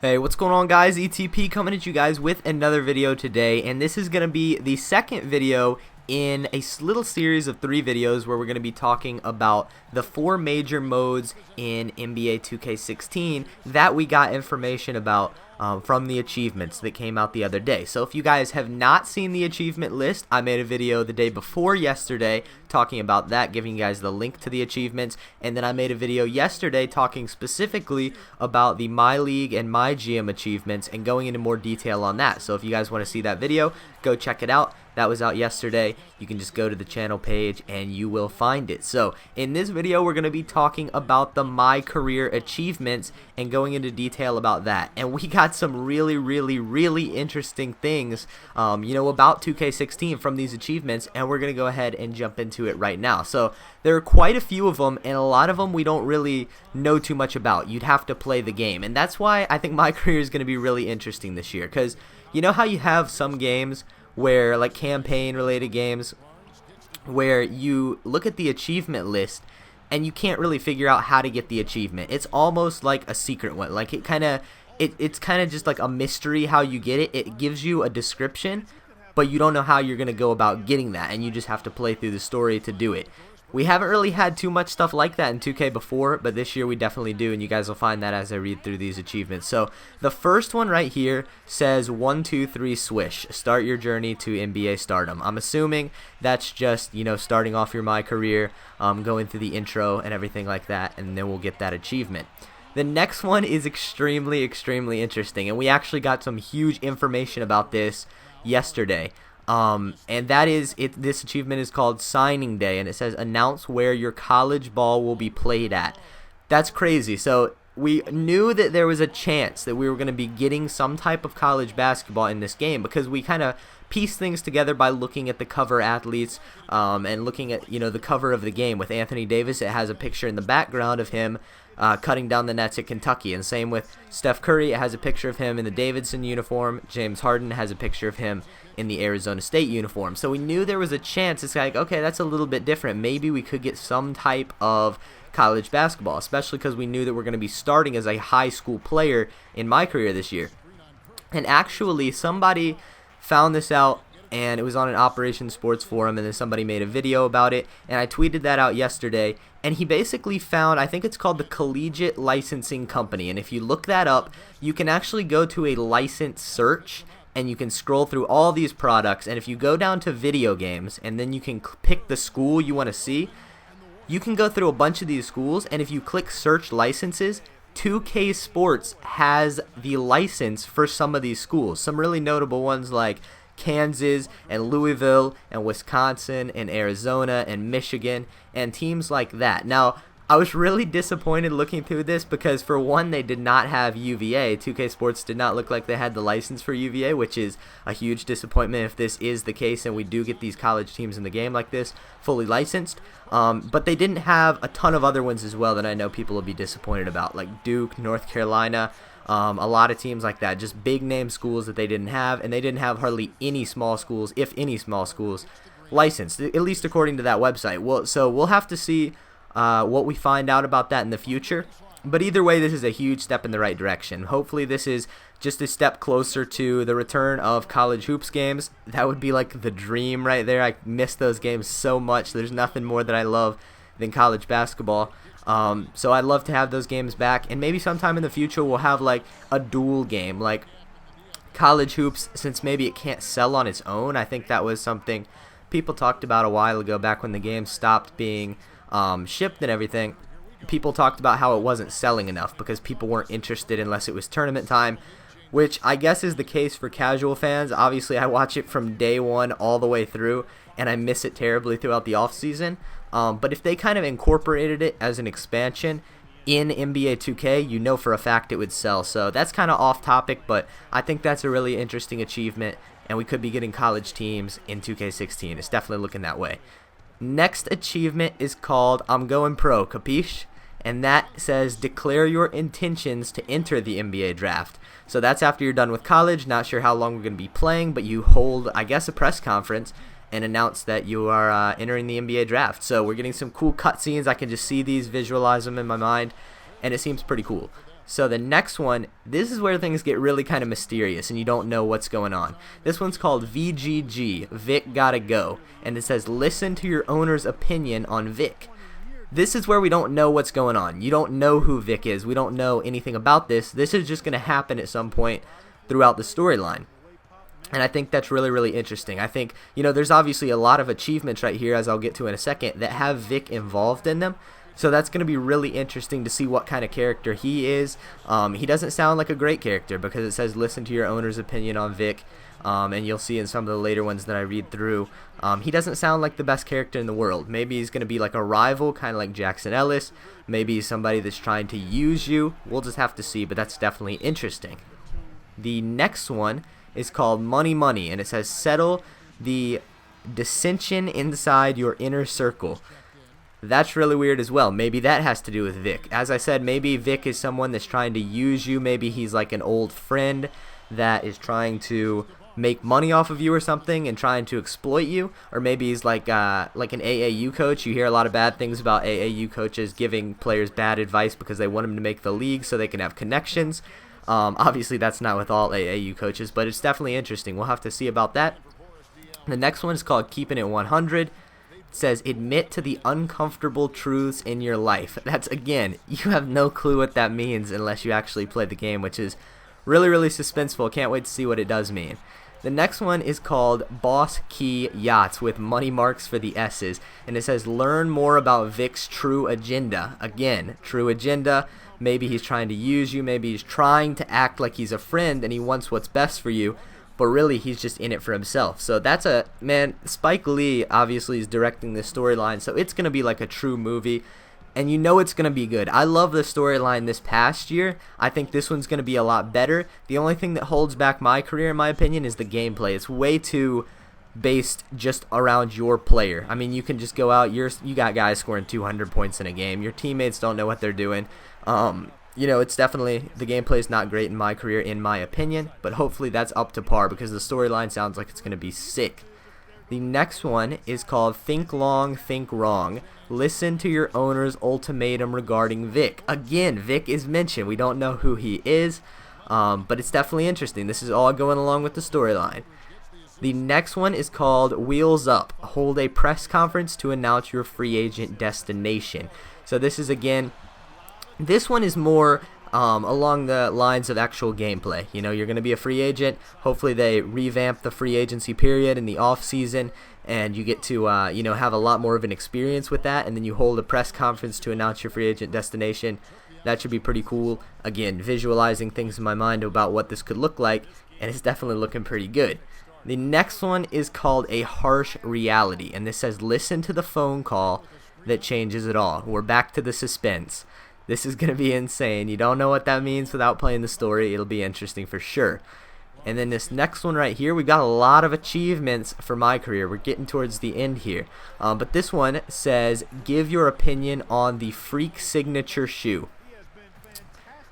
Hey, what's going on, guys? ETP coming at you guys with another video today, and this is going to be the second video in a little series of 3 videos where we're going to be talking about the 4 major modes in NBA 2K16 that we got information about from the achievements that came out the other day. So if you guys have not seen the achievement list, I made a video the day before yesterday talking about that, giving you guys the link to the achievements, and then I made a video yesterday talking specifically about the My League and My GM achievements and going into more detail on that. So if you guys want to see that video, go check it out. That was out yesterday. You can just go to the channel page and you will find it. So in this video, we're going to be talking about the My Career achievements and going into detail about that. And we got some really interesting things, about 2K16 from these achievements, and we're going to go ahead and jump into it right now. So there are quite a few of them, and a lot of them we don't really know too much about. You'd have to play the game, and that's why I think My Career is going to be really interesting this year, because you know how you have some games where, like campaign related games, where you look at the achievement list and you can't really figure out how to get the achievement. It's almost like a secret one. Like it's kind of just like a mystery how you get it. It gives you a description, but you don't know how you're going to go about getting that, and you just have to play through the story to do it. We haven't really had too much stuff like that in 2K before, but this year we definitely do, and you guys will find that as I read through these achievements. So the first one right here says 1, 2, 3 swish. Start your journey to NBA stardom. I'm assuming that's just, starting off your My Career, going through the intro and everything like that, and then we'll get that achievement. The next one is extremely interesting, and we actually got some huge information about this yesterday. And that is it. This achievement is called Signing Day, and it says announce where your college ball will be played at. That's crazy. So we knew that there was a chance that we were going to be getting some type of college basketball in this game, because we kind of piece things together by looking at the cover athletes, and looking at the cover of the game with Anthony Davis. It has a picture in the background of him cutting down the nets at Kentucky, and same with Steph Curry. It has a picture of him in the Davidson uniform. James Harden has a picture of him in the Arizona State uniform. So we knew there was a chance. It's like, okay, that's a little bit different. Maybe we could get some type of college basketball, especially because we knew that we're going to be starting as a high school player in My Career this year. And actually, somebody found this out, and it was on an Operation Sports forum, and then somebody made a video about it, and I tweeted that out yesterday, and he basically found, I think it's called the Collegiate Licensing Company, and if you look that up, you can actually go to a license search, and you can scroll through all these products, and if you go down to video games, and then you can pick the school you want to see, you can go through a bunch of these schools, and if you click search licenses, 2K Sports has the license for some of these schools. Some really notable ones like Kansas and Louisville and Wisconsin and Arizona and Michigan and teams like that. Now, I was really disappointed looking through this because, for one, they did not have UVA. 2K Sports did not look like they had the license for UVA, which is a huge disappointment if this is the case and we do get these college teams in the game like this fully licensed. But they didn't have a ton of other ones as well that I know people will be disappointed about, like Duke, North Carolina, a lot of teams like that, just big name schools that they didn't have, and they didn't have hardly any small schools, if any small schools, licensed, at least according to that website. So we'll have to see what we find out about that in the future. But either way, this is a huge step in the right direction. Hopefully this is just a step closer to the return of college hoops games. That would be like the dream right there. I miss those games so much. There's nothing more that I love than college basketball. So I'd love to have those games back, and maybe sometime in the future we'll have like a dual game, like college hoops, since maybe it can't sell on its own. I think that was something people talked about a while ago, back when the game stopped being shipped and everything. People talked about how it wasn't selling enough because people weren't interested unless it was tournament time, which I guess is the case for casual fans. Obviously, I watch it from day one all the way through, and I miss it terribly throughout the off season. But if they kind of incorporated it as an expansion in NBA 2K, you know for a fact it would sell. So that's kind of off topic, but I think that's a really interesting achievement, and we could be getting college teams in 2K16. It's definitely looking that way. Next achievement is called I'm Going Pro, capiche? And that says declare your intentions to enter the NBA draft. So that's after you're done with college, not sure how long we're going to be playing, but you hold, I guess, a press conference and announce that you are entering the NBA draft. So we're getting some cool cutscenes. I can just see these, visualize them in my mind, and it seems pretty cool. So the next one, this is where things get really kind of mysterious and you don't know what's going on. This one's called VGG, Vic Gotta Go, and it says listen to your owner's opinion on Vic. This is where we don't know what's going on. You don't know who Vic is. We don't know anything about this. This is just going to happen at some point throughout the storyline. And I think that's really, really interesting. I think, there's obviously a lot of achievements right here, as I'll get to in a second, that have Vic involved in them. So that's going to be really interesting to see what kind of character he is. He doesn't sound like a great character because it says listen to your owner's opinion on Vic. And you'll see in some of the later ones that I read through, he doesn't sound like the best character in the world. Maybe he's going to be like a rival, kind of like Jackson Ellis. Maybe he's somebody that's trying to use you. We'll just have to see, but that's definitely interesting. The next one is called Money Money, and it says settle the dissension inside your inner circle. That's really weird as well. Maybe that has to do with Vic. As I said, maybe Vic is someone that's trying to use you. Maybe he's like an old friend that is trying to make money off of you or something and trying to exploit you. Or maybe he's like an AAU coach. You hear a lot of bad things about AAU coaches giving players bad advice because they want them to make the league so they can have connections. Obviously, that's not with all AAU coaches, but it's definitely interesting. We'll have to see about that. The next one is called Keeping It 100. It says, admit to the uncomfortable truths in your life. That's, again, you have no clue what that means unless you actually play the game, which is really, really suspenseful. Can't wait to see what it does mean. The next one is called Boss Key Yachts with money marks for the S's. And it says, learn more about Vic's true agenda. Again, true agenda. Maybe he's trying to use you. Maybe he's trying to act like he's a friend and he wants what's best for you. But really, he's just in it for himself. So that's Spike Lee obviously is directing this storyline. So it's going to be like a true movie. And you know it's going to be good. I love the storyline this past year. I think this one's going to be a lot better. The only thing that holds back my career, in my opinion, is the gameplay. It's way too based just around your player. I mean, you can just go out. You got guys scoring 200 points in a game. Your teammates don't know what they're doing. It's definitely, the gameplay is not great in my career, in my opinion. But hopefully that's up to par because the storyline sounds like it's going to be sick. The next one is called Think Long, Think Wrong. Listen to your owner's ultimatum regarding Vic. Again, Vic is mentioned. We don't know who he is, but it's definitely interesting. This is all going along with the storyline. The next one is called Wheels Up. Hold a press conference to announce your free agent destination. So this is, again, this one is more along the lines of actual gameplay. You're going to be a free agent. Hopefully they revamp the free agency period in the off season, and you get to have a lot more of an experience with that, and then you hold a press conference to announce your free agent destination. That should be pretty cool. Again, visualizing things in my mind about what this could look like, and it's definitely looking pretty good. The next one is called A Harsh Reality, and this says listen to the phone call that changes it all. We're back to the suspense. This is going to be insane. You don't know what that means without playing the story. It'll be interesting for sure. And then this next one right here, we got a lot of achievements for my career. We're getting towards the end here. But this one says, give your opinion on the Freak Signature Shoe.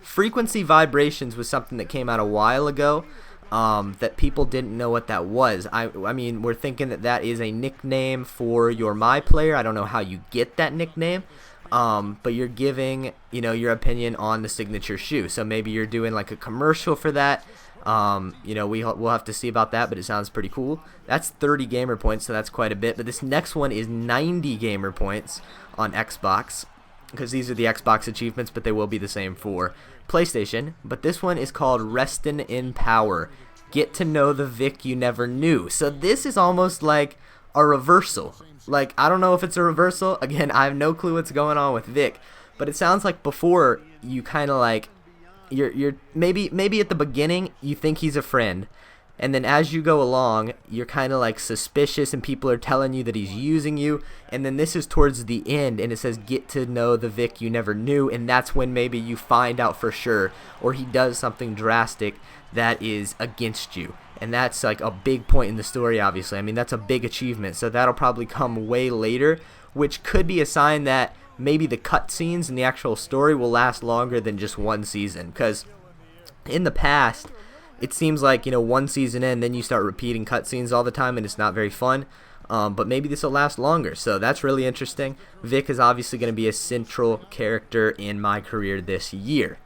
Frequency Vibrations was something that came out a while ago that people didn't know what that was. I mean, we're thinking that is a nickname for your My Player. I don't know how you get that nickname. But you're giving, your opinion on the signature shoe. So maybe you're doing like a commercial for that. We'll have to see about that, but it sounds pretty cool. That's 30 gamer points, so that's quite a bit. But this next one is 90 gamer points on Xbox, because these are the Xbox achievements, but they will be the same for PlayStation. But this one is called Restin' in Power. Get to know the Vic you never knew. So this is almost like a reversal. Like, I don't know if it's a reversal. Again, I have no clue what's going on with Vic, but it sounds like before you kind of like you're maybe at the beginning you think he's a friend, and then as you go along you're kind of like suspicious and people are telling you that he's using you, and then this is towards the end and it says get to know the Vic you never knew, and that's when maybe you find out for sure, or he does something drastic that is against you. And that's like a big point in the story, obviously. I mean, that's a big achievement, so that'll probably come way later, which could be a sign that maybe the cutscenes and the actual story will last longer than just one season. Because in the past, it seems like, one season in, then you start repeating cutscenes all the time, and it's not very fun. But maybe this will last longer, so that's really interesting. Vic is obviously going to be a central character in my career this year.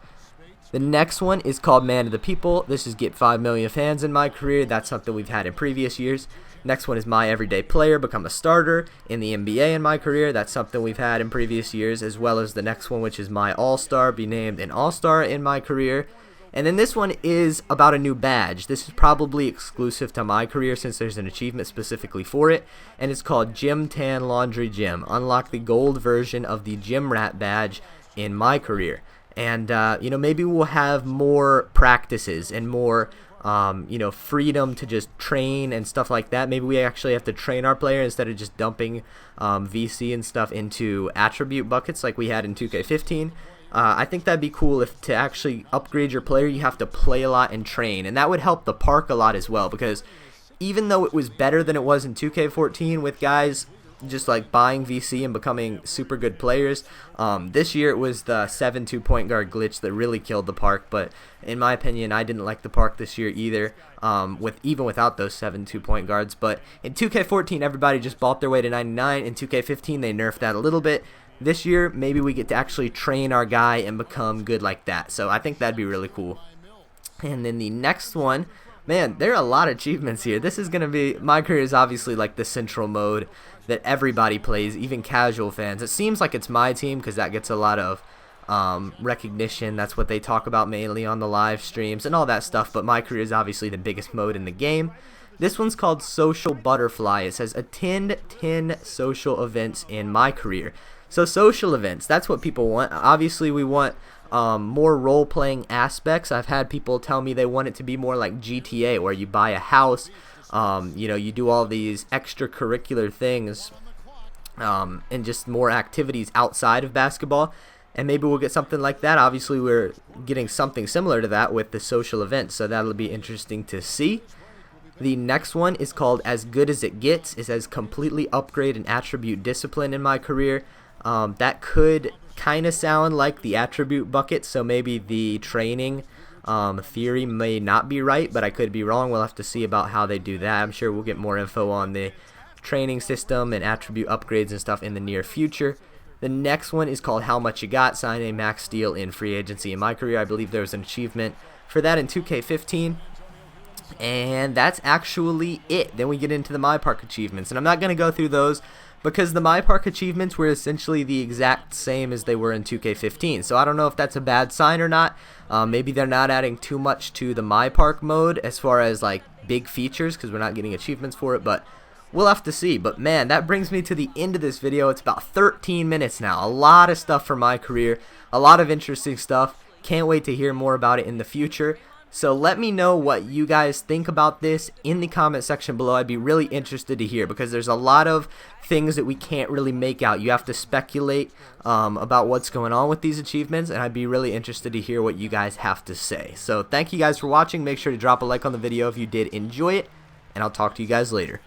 The next one is called Man of the People. This is get 5 million fans in my career. That's something we've had in previous years. Next one is My Everyday Player, become a starter in the NBA in my career. That's something we've had in previous years, as well as the next one, which is My All-Star, be named an All-Star in my career. And then this one is about a new badge. This is probably exclusive to my career since there's an achievement specifically for it. And it's called Gym Tan Laundry Gym. Unlock the gold version of the Gym Rat badge in my career. And, maybe we'll have more practices and more, freedom to just train and stuff like that. Maybe we actually have to train our player instead of just dumping VC and stuff into attribute buckets like we had in 2K15. I think that'd be cool if to actually upgrade your player, you have to play a lot and train. And that would help the park a lot as well, because even though it was better than it was in 2K14 with guys just like buying VC and becoming super good players, this year it was the 7 2-point guard glitch that really killed the park. But in my opinion, I didn't like the park this year either, even without those 7 2-point guards. But in 2K14, everybody just bought their way to 99. In 2K15, they nerfed that a little bit. This year, maybe we get to actually train our guy and become good like that. So I think that'd be really cool. And then the next one, man, there are a lot of achievements here. This is going to be, my career is obviously like the central mode that everybody plays, even casual fans. It seems like it's my team because that gets a lot of recognition. That's what they talk about mainly on the live streams and all that stuff. But my career is obviously the biggest mode in the game. This one's called Social Butterfly. It says attend 10 social events in my career. So social events, that's what people want. Obviously, we want more role-playing aspects. I've had people tell me they want it to be more like GTA, where you buy a house, you do all these extracurricular things, and just more activities outside of basketball. And maybe we'll get something like that. Obviously, we're getting something similar to that with the social events, so that'll be interesting to see. The next one is called As Good As It Gets. It says completely upgrade an attribute discipline in my career. That could kind of sound like the attribute bucket, so maybe the training theory may not be right, but I could be wrong. We'll have to see about how they do that. I'm sure we'll get more info on the training system and attribute upgrades and stuff in the near future. The next one is called How Much You Got, sign a max deal in free agency. In my career, I believe there was an achievement for that in 2K15. And that's actually it. Then we get into the My Park achievements, and I'm not going to go through those because the My Park achievements were essentially the exact same as they were in 2K15. So I don't know if that's a bad sign or not. Maybe they're not adding too much to the My Park mode as far as like big features, because we're not getting achievements for it, but we'll have to see. But man, that brings me to the end of this video. It's about 13 minutes now. A lot of stuff for my career, a lot of interesting stuff. Can't wait to hear more about it in the future. So let me know what you guys think about this in the comment section below. I'd be really interested to hear, because there's a lot of things that we can't really make out. You have to speculate about what's going on with these achievements, and I'd be really interested to hear what you guys have to say. So thank you guys for watching. Make sure to drop a like on the video if you did enjoy it, and I'll talk to you guys later.